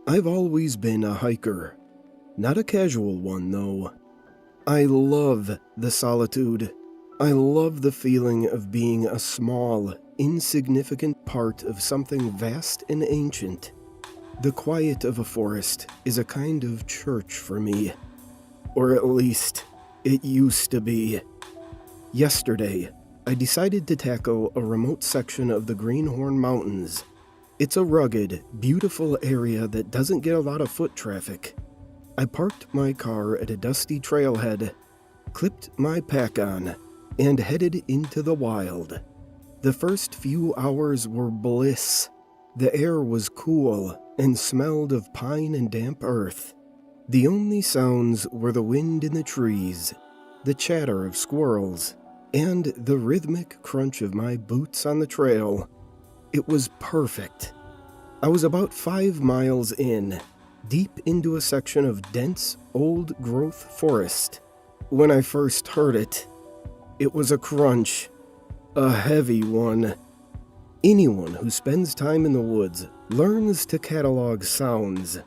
I've always been a hiker. Not a casual one, though. I love the solitude. I love the feeling of being a small, insignificant part of something vast and ancient. The quiet of a forest is a kind of church for me. Or at least, it used to be. Yesterday, I decided to tackle a remote section of the Greenhorn Mountains. It's a rugged, beautiful area that doesn't get a lot of foot traffic. I parked my car at a dusty trailhead, clipped my pack on, and headed into the wild. The first few hours were bliss. The air was cool and smelled of pine and damp earth. The only sounds were the wind in the trees, the chatter of squirrels, and the rhythmic crunch of my boots on the trail. It was perfect. I was about 5 miles in, deep into a section of dense, old-growth forest. When I first heard it, it was a crunch, a heavy one. Anyone who spends time in the woods learns to catalog sounds.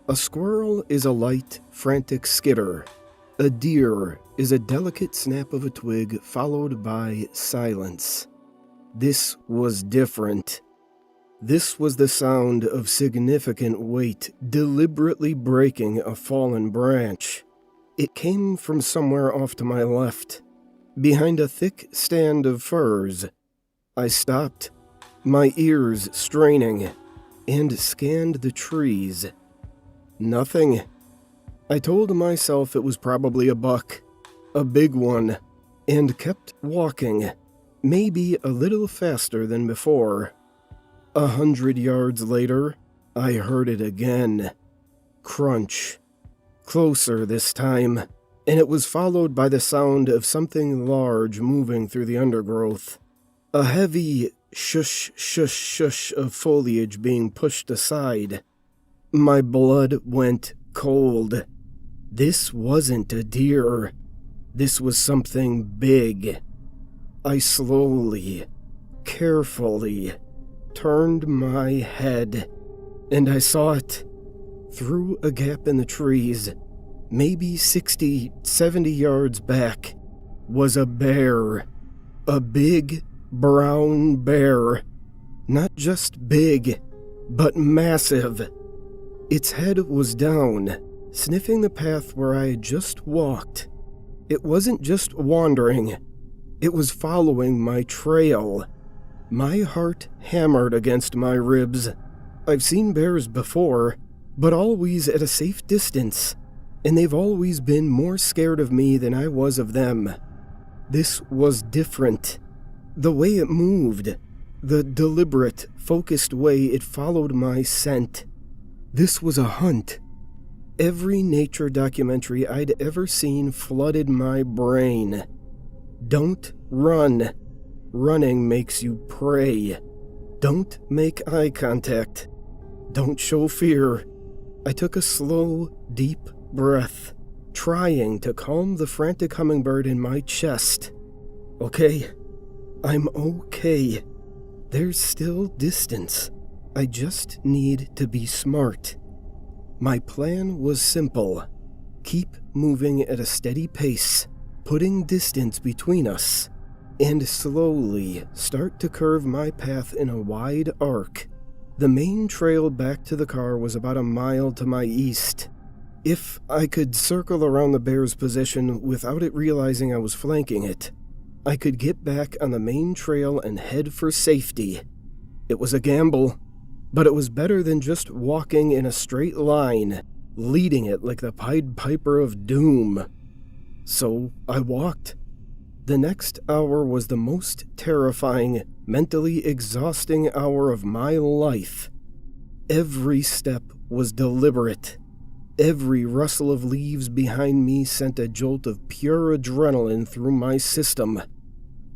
A squirrel is a light, frantic skitter. A deer is a delicate snap of a twig followed by silence. This was different. This was the sound of significant weight deliberately breaking a fallen branch. It came from somewhere off to my left, behind a thick stand of firs. I stopped, my ears straining, and scanned the trees. Nothing. I told myself it was probably a buck, a big one, and kept walking, maybe a little faster than before. 100 yards later, I heard it again. Crunch. Closer this time, and it was followed by the sound of something large moving through the undergrowth. A heavy shush, shush, shush of foliage being pushed aside. My blood went cold. This wasn't a deer. This was something big. I slowly, carefully turned my head, and I saw it. Through a gap in the trees, maybe 60, 70 yards back, was a bear. A big, brown bear. Not just big, but massive. Its head was down, sniffing the path where I had just walked. It wasn't just wandering. It was following my trail. My heart hammered against my ribs. I've seen bears before, but always at a safe distance, and they've always been more scared of me than I was of them. This was different. The way it moved, the deliberate, focused way it followed my scent. This was a hunt. Every nature documentary I'd ever seen flooded my brain. Don't run. Running makes you prey. Don't make eye contact. Don't show fear. I took a slow, deep breath, trying to calm the frantic hummingbird in my chest. Okay, I'm okay. There's still distance. I just need to be smart. My plan was simple. Keep moving at a steady pace, putting distance between us, and slowly start to curve my path in a wide arc. The main trail back to the car was about a mile to my east. If I could circle around the bear's position without it realizing I was flanking it, I could get back on the main trail and head for safety. It was a gamble, but it was better than just walking in a straight line, leading it like the Pied Piper of Doom. So I walked. The next hour was the most terrifying, mentally exhausting hour of my life. Every step was deliberate. Every rustle of leaves behind me sent a jolt of pure adrenaline through my system.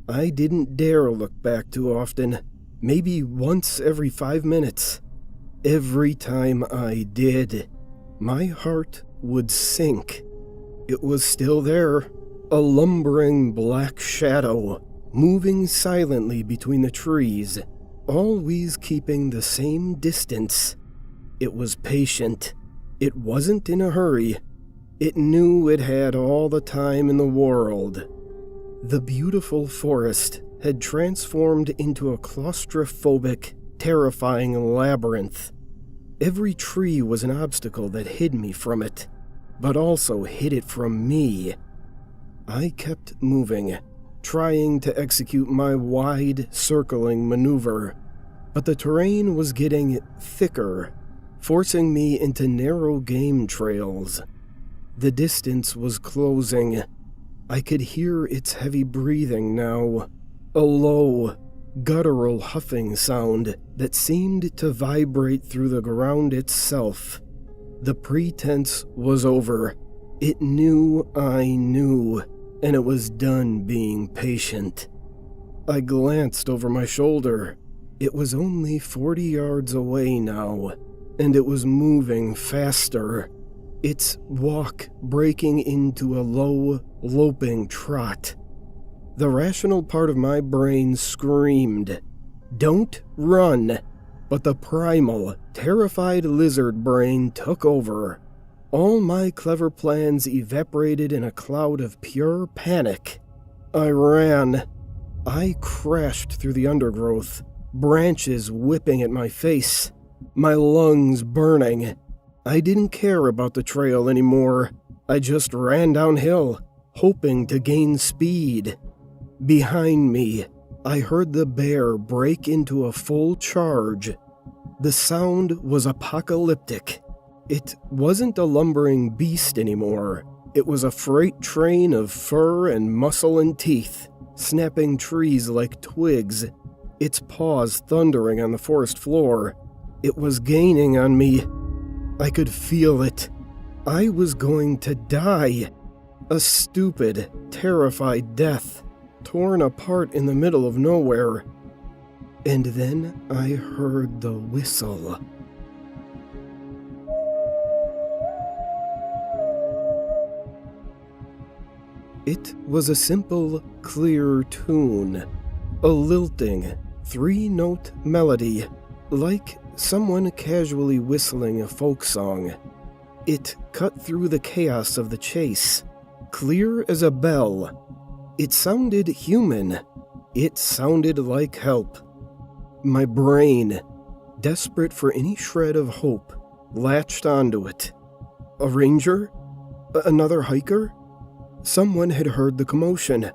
I didn't dare look back too often, maybe once every 5 minutes. Every time I did, my heart would sink. It was still there. A lumbering black shadow, moving silently between the trees, always keeping the same distance. It was patient. It wasn't in a hurry. It knew it had all the time in the world. The beautiful forest had transformed into a claustrophobic, terrifying labyrinth. Every tree was an obstacle that hid me from it, but also hid it from me. I kept moving, trying to execute my wide, circling maneuver, but the terrain was getting thicker, forcing me into narrow game trails. The distance was closing. I could hear its heavy breathing now, a low, guttural huffing sound that seemed to vibrate through the ground itself. The pretense was over. It knew I knew, and it was done being patient. I glanced over my shoulder. It was only 40 yards away now, and it was moving faster, its walk breaking into a low, loping trot. The rational part of my brain screamed, "Don't run!" But the primal, terrified lizard brain took over. All my clever plans evaporated in a cloud of pure panic. I ran. I crashed through the undergrowth, branches whipping at my face, my lungs burning. I didn't care about the trail anymore. I just ran downhill, hoping to gain speed. Behind me, I heard the bear break into a full charge. The sound was apocalyptic. It wasn't a lumbering beast anymore. It was a freight train of fur and muscle and teeth, snapping trees like twigs, its paws thundering on the forest floor. It was gaining on me. I could feel it. I was going to die. A stupid, terrified death, torn apart in the middle of nowhere. And then I heard the whistle. It was a simple, clear tune, a lilting, 3-note melody, like someone casually whistling a folk song. It cut through the chaos of the chase, clear as a bell. It sounded human. It sounded like help. My brain, desperate for any shred of hope, latched onto it. A ranger? Another hiker? Someone had heard the commotion.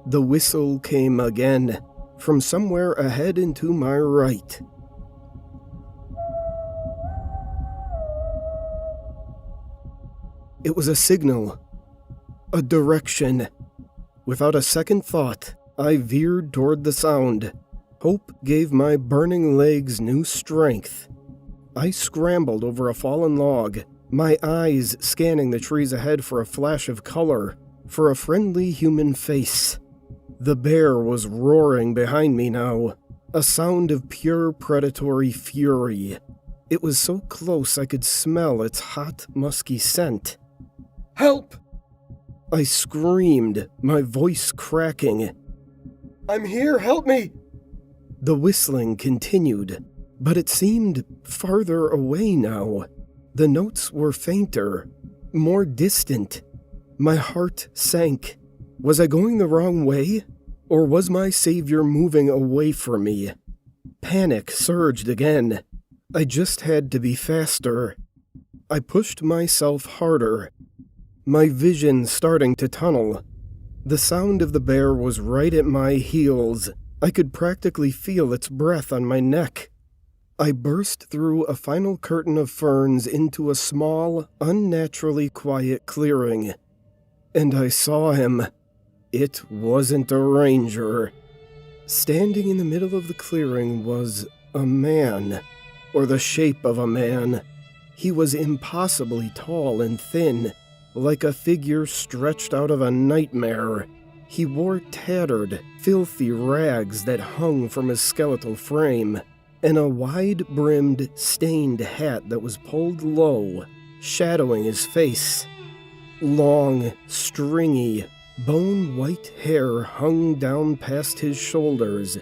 The whistle came again, from somewhere ahead and to my right. It was a signal, a direction. Without a second thought, I veered toward the sound. Hope gave my burning legs new strength. I scrambled over a fallen log, my eyes scanning the trees ahead for a flash of color, for a friendly human face. The bear was roaring behind me now, a sound of pure predatory fury. It was so close I could smell its hot, musky scent. "Help!" I screamed, my voice cracking. "I'm here, help me!" The whistling continued, but it seemed farther away now. The notes were fainter, more distant. My heart sank. Was I going the wrong way? Or was my savior moving away from me? Panic surged again. I just had to be faster. I pushed myself harder, my vision starting to tunnel. The sound of the bear was right at my heels. I could practically feel its breath on my neck. I burst through a final curtain of ferns into a small, unnaturally quiet clearing. And I saw him. It wasn't a ranger. Standing in the middle of the clearing was a man, or the shape of a man. He was impossibly tall and thin, like a figure stretched out of a nightmare. He wore tattered, filthy rags that hung from his skeletal frame, and a wide-brimmed, stained hat that was pulled low, shadowing his face. Long, stringy, bone-white hair hung down past his shoulders.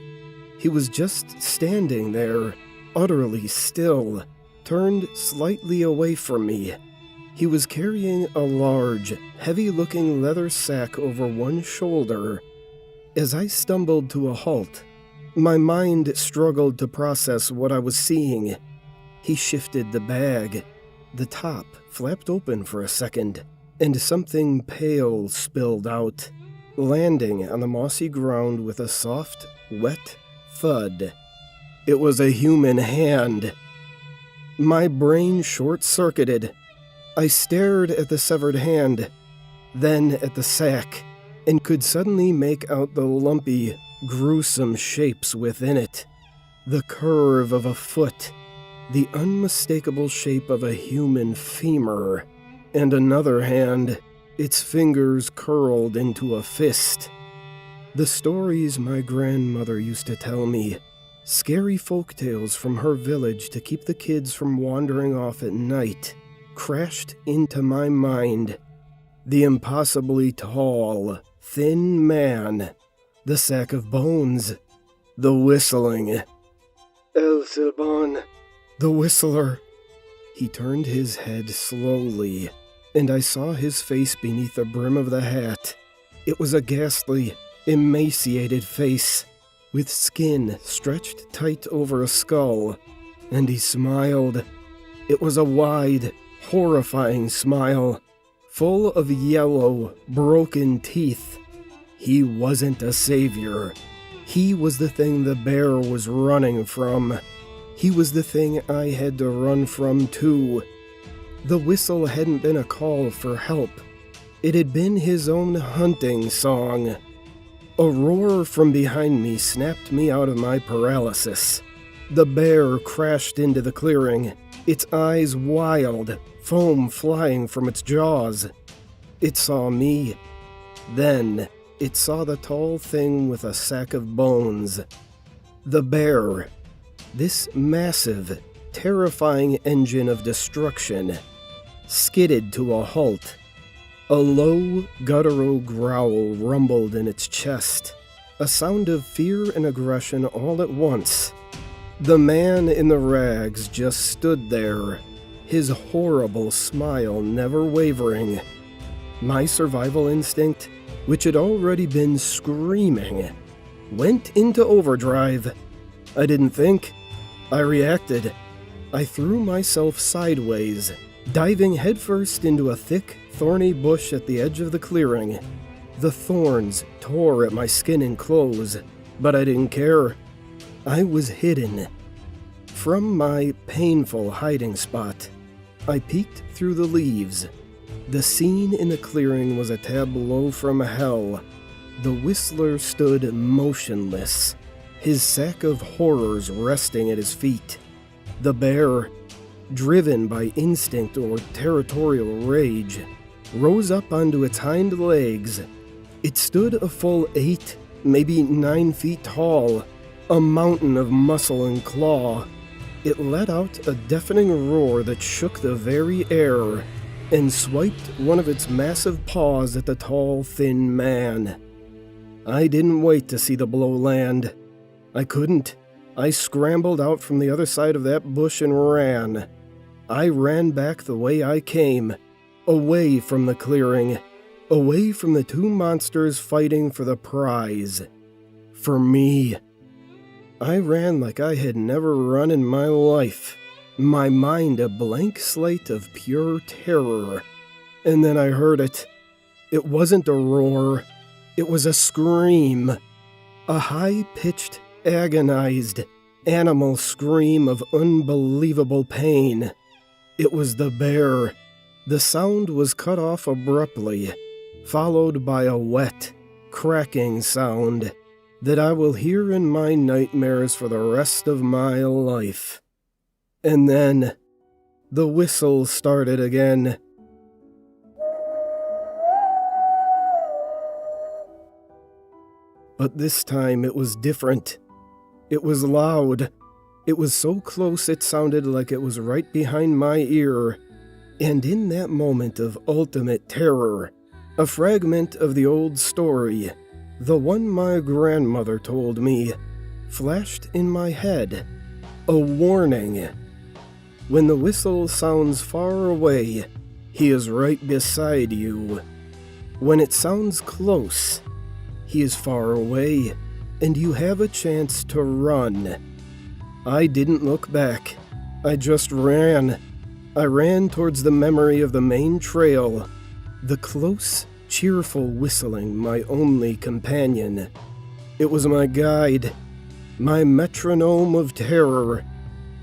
He was just standing there, utterly still, turned slightly away from me. He was carrying a large, heavy-looking leather sack over one shoulder. As I stumbled to a halt, my mind struggled to process what I was seeing. He shifted the bag. The top flapped open for a second, and something pale spilled out, landing on the mossy ground with a soft, wet thud. It was a human hand. My brain short-circuited. I stared at the severed hand, then at the sack, and could suddenly make out the lumpy, gruesome shapes within it. The curve of a foot, the unmistakable shape of a human femur, and another hand, its fingers curled into a fist. The stories my grandmother used to tell me, scary folk tales from her village to keep the kids from wandering off at night, crashed into my mind. The impossibly tall, thin man, the sack of bones, the whistling. El Silban, the whistler. He turned his head slowly, and I saw his face beneath the brim of the hat. It was a ghastly, emaciated face, with skin stretched tight over a skull, and he smiled. It was a wide, horrifying smile, full of yellow, broken teeth. He wasn't a savior. He was the thing the bear was running from. He was the thing I had to run from too. The whistle hadn't been a call for help. It had been his own hunting song. A roar from behind me snapped me out of my paralysis. The bear crashed into the clearing, its eyes wild, foam flying from its jaws. It saw me. Then it saw the tall thing with a sack of bones. The bear. This massive, terrifying engine of destruction skidded to a halt. A low, guttural growl rumbled in its chest, a sound of fear and aggression all at once. The man in the rags just stood there, his horrible smile never wavering. My survival instinct, which had already been screaming, went into overdrive. I didn't think. I reacted. I threw myself sideways, diving headfirst into a thick, thorny bush at the edge of the clearing. The thorns tore at my skin and clothes, but I didn't care. I was hidden. From my painful hiding spot, I peeked through the leaves. The scene in the clearing was a tableau from hell. The whistler stood motionless, his sack of horrors resting at his feet. The bear, driven by instinct or territorial rage, rose up onto its hind legs. It stood a full 8, maybe 9 feet tall, a mountain of muscle and claw. It let out a deafening roar that shook the very air, and swiped one of its massive paws at the tall, thin man. I didn't wait to see the blow land. I couldn't. I scrambled out from the other side of that bush and ran. I ran back the way I came, away from the clearing, away from the two monsters fighting for the prize. For me. I ran like I had never run in my life, my mind a blank slate of pure terror. And then I heard it. It wasn't a roar. It was a scream. A high-pitched, agonized, animal scream of unbelievable pain. It was the bear. The sound was cut off abruptly, followed by a wet, cracking sound that I will hear in my nightmares for the rest of my life. And then, the whistle started again. But this time it was different. It was loud. It was so close it sounded like it was right behind my ear. And in that moment of ultimate terror, a fragment of the old story, the one my grandmother told me, flashed in my head. A warning. When the whistle sounds far away, he is right beside you. When it sounds close, he is far away, and you have a chance to run. I didn't look back. I just ran. I ran towards the memory of the main trail, the close, cheerful whistling, my only companion. It was my guide, my metronome of terror.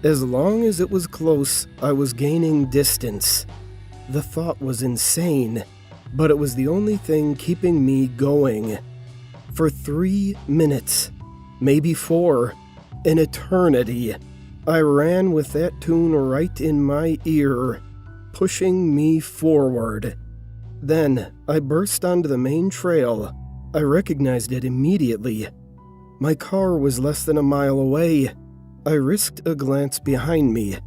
As long as it was close, I was gaining distance. The thought was insane, but it was the only thing keeping me going. For 3 minutes, maybe 4, an eternity, I ran with that tune right in my ear, pushing me forward. Then I burst onto the main trail. I recognized it immediately. My car was less than a mile away. I risked a glance behind me.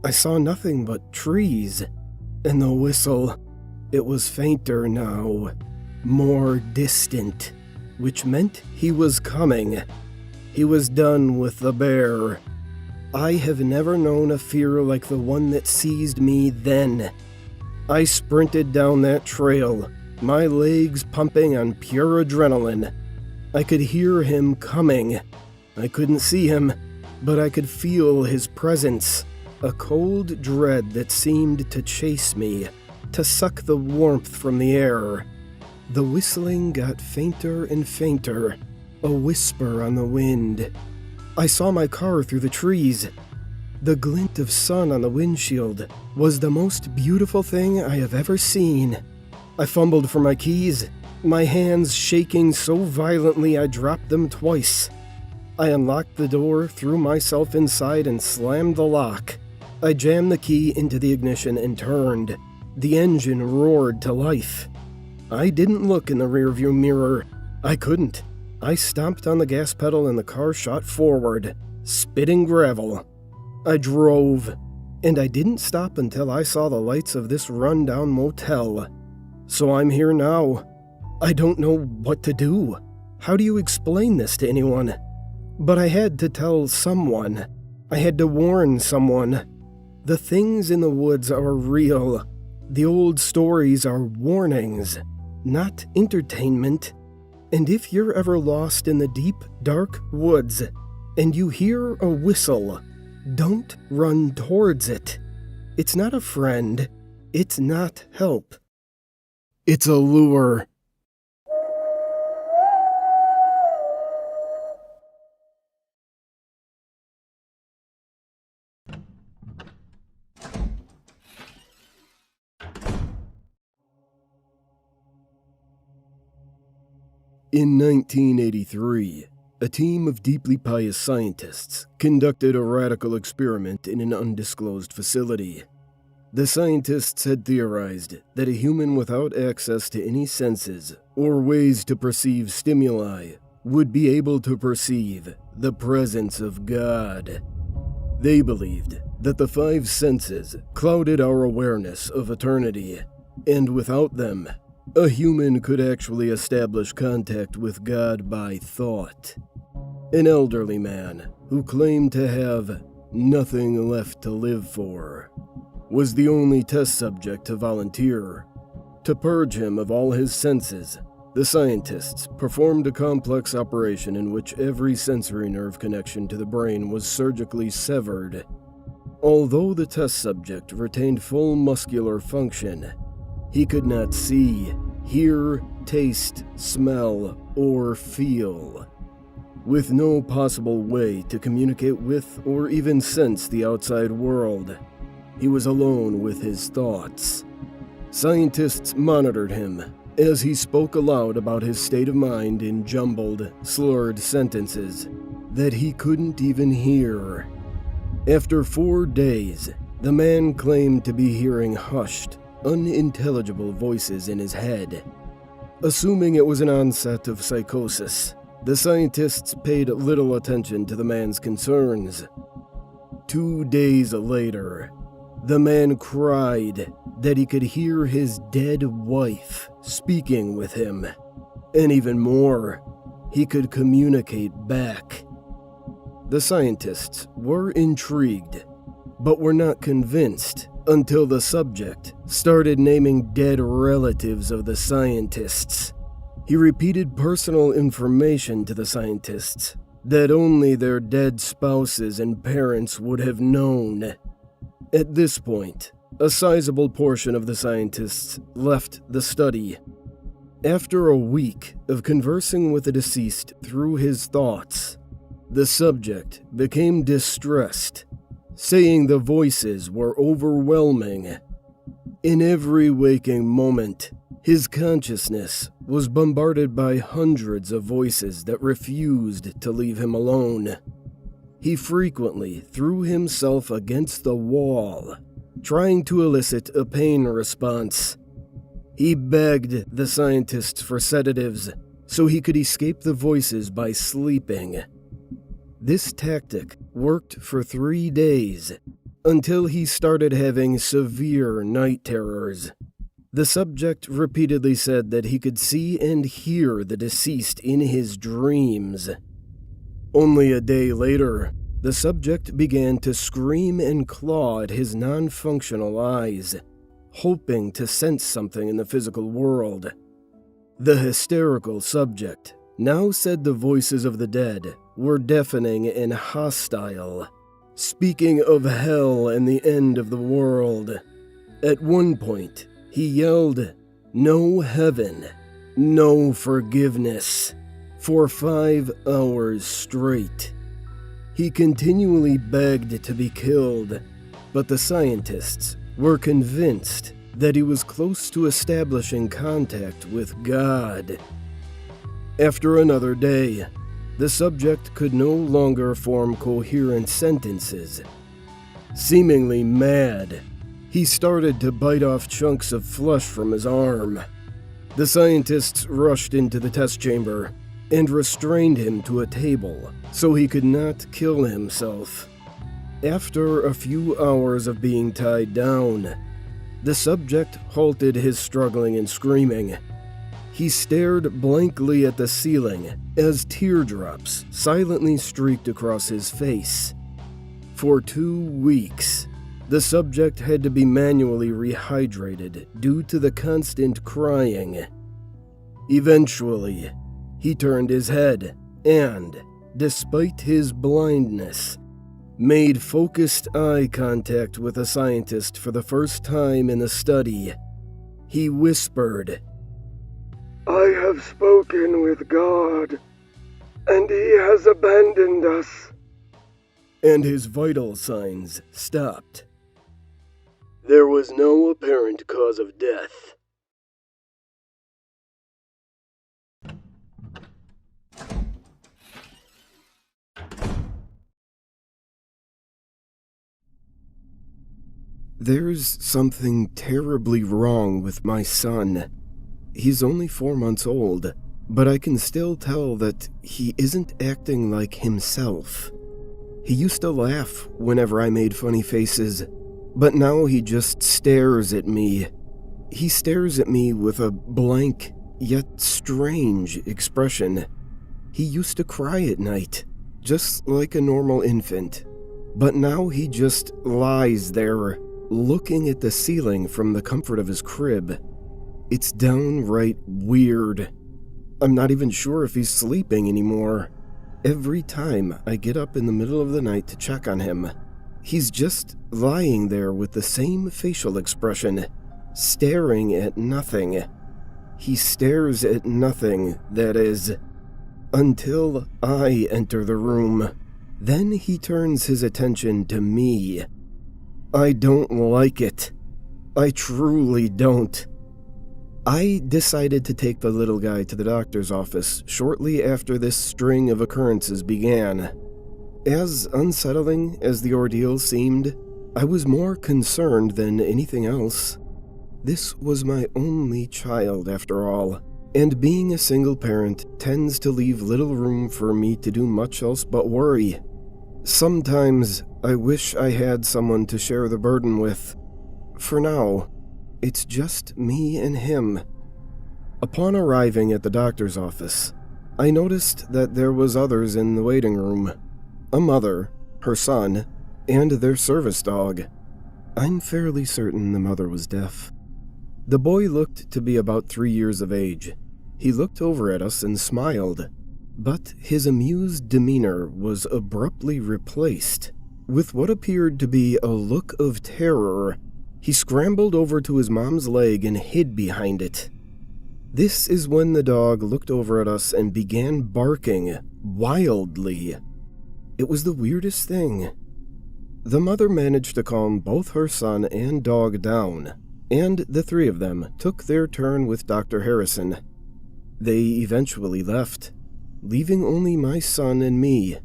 I saw nothing but trees. And the whistle, it was fainter now, more distant, which meant he was coming. He was done with the bear. I have never known a fear like the one that seized me then. I sprinted down that trail, my legs pumping on pure adrenaline. I could hear him coming. I couldn't see him, but I could feel his presence, a cold dread that seemed to chase me, to suck the warmth from the air. The whistling got fainter and fainter, a whisper on the wind. I saw my car through the trees. The glint of sun on the windshield was the most beautiful thing I have ever seen. I fumbled for my keys, my hands shaking so violently I dropped them twice. I unlocked the door, threw myself inside, and slammed the lock. I jammed the key into the ignition and turned. The engine roared to life. I didn't look in the rearview mirror. I couldn't. I stomped on the gas pedal and the car shot forward, spitting gravel. I drove, and I didn't stop until I saw the lights of this rundown motel. So I'm here now. I don't know what to do. How do you explain this to anyone? But I had to tell someone. I had to warn someone. The things in the woods are real. The old stories are warnings, not entertainment. And if you're ever lost in the deep, dark woods, and you hear a whistle, don't run towards it. It's not a friend. It's not help. It's a lure. In 1983, a team of deeply pious scientists conducted a radical experiment in an undisclosed facility. The scientists had theorized that a human without access to any senses or ways to perceive stimuli would be able to perceive the presence of God. They believed that the 5 senses clouded our awareness of eternity, and without them, a human could actually establish contact with God by thought. An elderly man who claimed to have nothing left to live for was the only test subject to volunteer. To purge him of all his senses, the scientists performed a complex operation in which every sensory nerve connection to the brain was surgically severed. Although the test subject retained full muscular function, he could not see, hear, taste, smell, or feel. With no possible way to communicate with or even sense the outside world, he was alone with his thoughts. Scientists monitored him as he spoke aloud about his state of mind in jumbled, slurred sentences that he couldn't even hear. After 4 days, the man claimed to be hearing hushed, unintelligible voices in his head. Assuming it was an onset of psychosis, the scientists paid little attention to the man's concerns. 2 days later, the man cried that he could hear his dead wife speaking with him, and even more, he could communicate back. The scientists were intrigued, but were not convinced until the subject started naming dead relatives of the scientists. He repeated personal information to the scientists that only their dead spouses and parents would have known. At this point, a sizable portion of the scientists left the study. After a week of conversing with the deceased through his thoughts, the subject became distressed, saying the voices were overwhelming. In every waking moment, his consciousness was bombarded by hundreds of voices that refused to leave him alone. He frequently threw himself against the wall, trying to elicit a pain response. He begged the scientists for sedatives so he could escape the voices by sleeping. This tactic worked for 3 days, until he started having severe night terrors. The subject repeatedly said that he could see and hear the deceased in his dreams. Only a day later, the subject began to scream and claw at his non-functional eyes, hoping to sense something in the physical world. The hysterical subject now said the voices of the dead were deafening and hostile, speaking of hell and the end of the world. At one point, he yelled, "No heaven, no forgiveness," for 5 hours straight. He continually begged to be killed, but the scientists were convinced that he was close to establishing contact with God. After another day, the subject could no longer form coherent sentences. Seemingly mad, he started to bite off chunks of flesh from his arm. The scientists rushed into the test chamber and restrained him to a table so he could not kill himself. After a few hours of being tied down, the subject halted his struggling and screaming. He stared blankly at the ceiling as teardrops silently streaked across his face. For 2 weeks, the subject had to be manually rehydrated due to the constant crying. Eventually, he turned his head and, despite his blindness, made focused eye contact with a scientist for the first time in the study. He whispered, "I have spoken with God, and He has abandoned us." And his vital signs stopped. There was no apparent cause of death. There's something terribly wrong with my son. He's only 4 months old, but I can still tell that he isn't acting like himself. He used to laugh whenever I made funny faces, but now he just stares at me. He stares at me with a blank, yet strange expression. He used to cry at night, just like a normal infant, but now he just lies there, looking at the ceiling from the comfort of his crib. It's downright weird. I'm not even sure if he's sleeping anymore. Every time I get up in the middle of the night to check on him, he's just lying there with the same facial expression, staring at nothing. He stares at nothing, that is, until I enter the room. Then he turns his attention to me. I don't like it. I truly don't. I decided to take the little guy to the doctor's office shortly after this string of occurrences began. As unsettling as the ordeal seemed, I was more concerned than anything else. This was my only child, after all, and being a single parent tends to leave little room for me to do much else but worry. Sometimes I wish I had someone to share the burden with. For now, it's just me and him. Upon arriving at the doctor's office, I noticed that there was others in the waiting room. A mother, her son, and their service dog. I'm fairly certain the mother was deaf. The boy looked to be about 3 years of age. He looked over at us and smiled, but his amused demeanor was abruptly replaced with what appeared to be a look of terror. He scrambled over to his mom's leg and hid behind it. This is when the dog looked over at us and began barking wildly. It was the weirdest thing. The mother managed to calm both her son and dog down, and the three of them took their turn with Dr. Harrison. They eventually left, leaving only my son and me.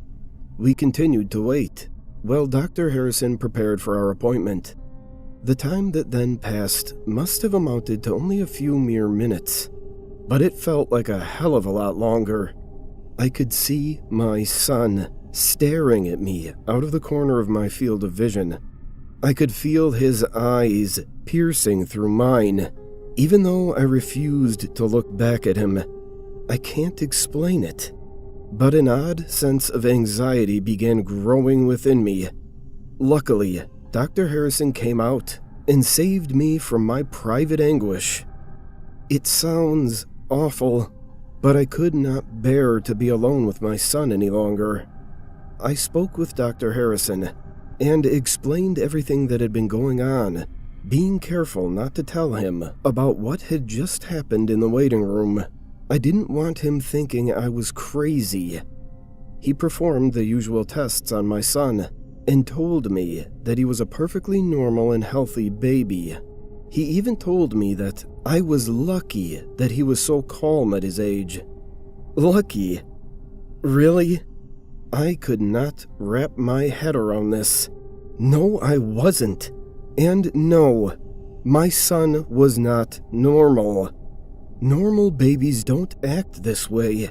We continued to wait, while Dr. Harrison prepared for our appointment. The time that then passed must have amounted to only a few mere minutes, but it felt like a hell of a lot longer. I could see my son staring at me out of the corner of my field of vision. I could feel his eyes piercing through mine, even though I refused to look back at him. I can't explain it, but an odd sense of anxiety began growing within me. Luckily, Dr. Harrison came out and saved me from my private anguish. It sounds awful, but I could not bear to be alone with my son any longer. I spoke with Dr. Harrison and explained everything that had been going on, being careful not to tell him about what had just happened in the waiting room. I didn't want him thinking I was crazy. He performed the usual tests on my son and told me that he was a perfectly normal and healthy baby. He even told me that I was lucky that he was so calm at his age. Lucky? Really? I could not wrap my head around this. No, I wasn't. And no, my son was not normal. Normal babies don't act this way.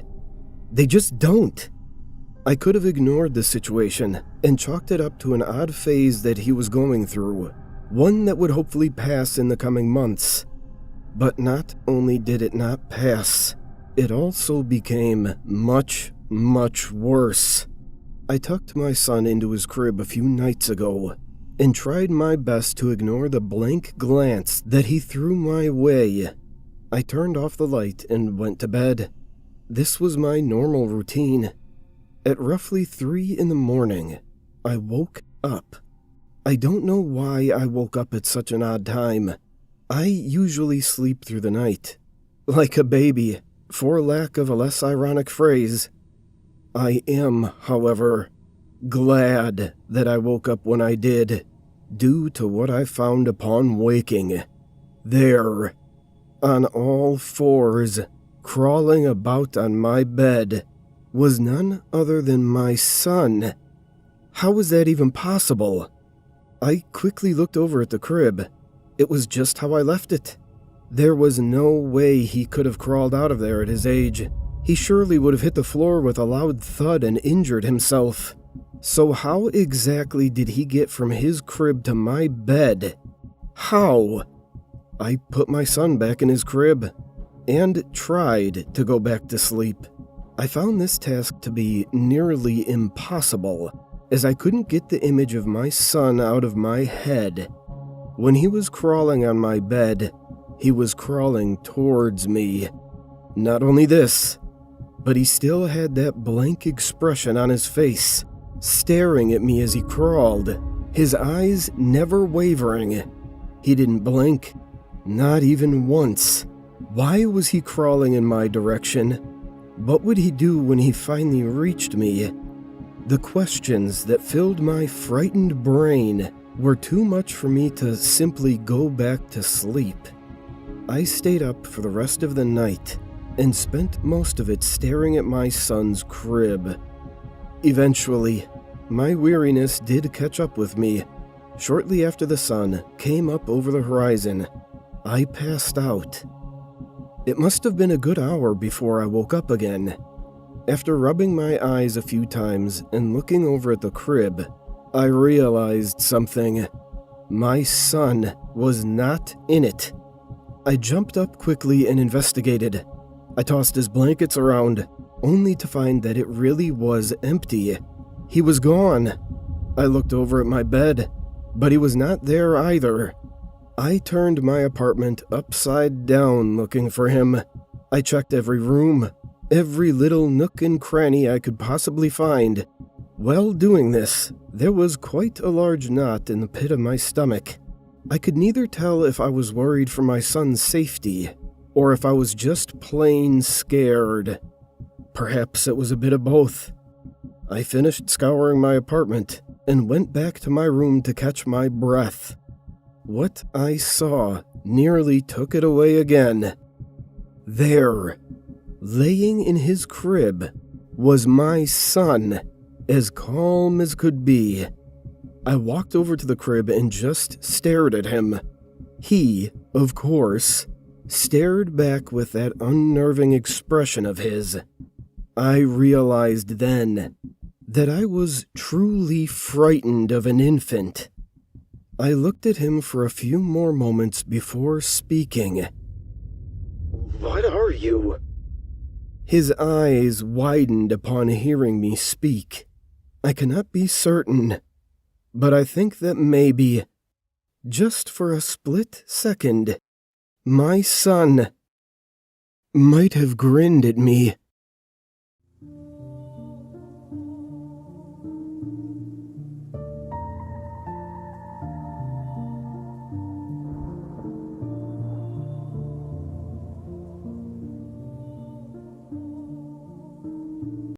They just don't. I could have ignored the situation and chalked it up to an odd phase that he was going through, one that would hopefully pass in the coming months. But not only did it not pass, it also became much, much worse. I tucked my son into his crib a few nights ago and tried my best to ignore the blank glance that he threw my way. I turned off the light and went to bed. This was my normal routine. At roughly 3 in the morning, I woke up. I don't know why I woke up at such an odd time. I usually sleep through the night, like a baby, for lack of a less ironic phrase. I am, however, glad that I woke up when I did, due to what I found upon waking. There, on all fours, crawling about on my bed, was none other than my son. How was that even possible? I quickly looked over at the crib. It was just how I left it. There was no way he could have crawled out of there at his age. He surely would have hit the floor with a loud thud and injured himself. So how exactly did he get from his crib to my bed? How? I put my son back in his crib and tried to go back to sleep. I found this task to be nearly impossible, as I couldn't get the image of my son out of my head. When he was crawling on my bed, he was crawling towards me. Not only this, but he still had that blank expression on his face, staring at me as he crawled, his eyes never wavering. He didn't blink, not even once. Why was he crawling in my direction? What would he do when he finally reached me? The questions that filled my frightened brain were too much for me to simply go back to sleep. I stayed up for the rest of the night and spent most of it staring at my son's crib. Eventually, my weariness did catch up with me. Shortly after the sun came up over the horizon, I passed out. It must have been a good hour before I woke up again. After rubbing my eyes a few times and looking over at the crib, I realized something. My son was not in it. I jumped up quickly and investigated. I tossed his blankets around, only to find that it really was empty. He was gone. I looked over at my bed, but he was not there either. I turned my apartment upside down looking for him. I checked every room, every little nook and cranny I could possibly find. While doing this, there was quite a large knot in the pit of my stomach. I could neither tell if I was worried for my son's safety, or if I was just plain scared. Perhaps it was a bit of both. I finished scouring my apartment and went back to my room to catch my breath. What I saw nearly took it away again. There, laying in his crib, was my son, as calm as could be. I walked over to the crib and just stared at him. He, of course, stared back with that unnerving expression of his. I realized then that I was truly frightened of an infant. I looked at him for a few more moments before speaking. "What are you?" His eyes widened upon hearing me speak. I cannot be certain, but I think that maybe, just for a split second, my son might have grinned at me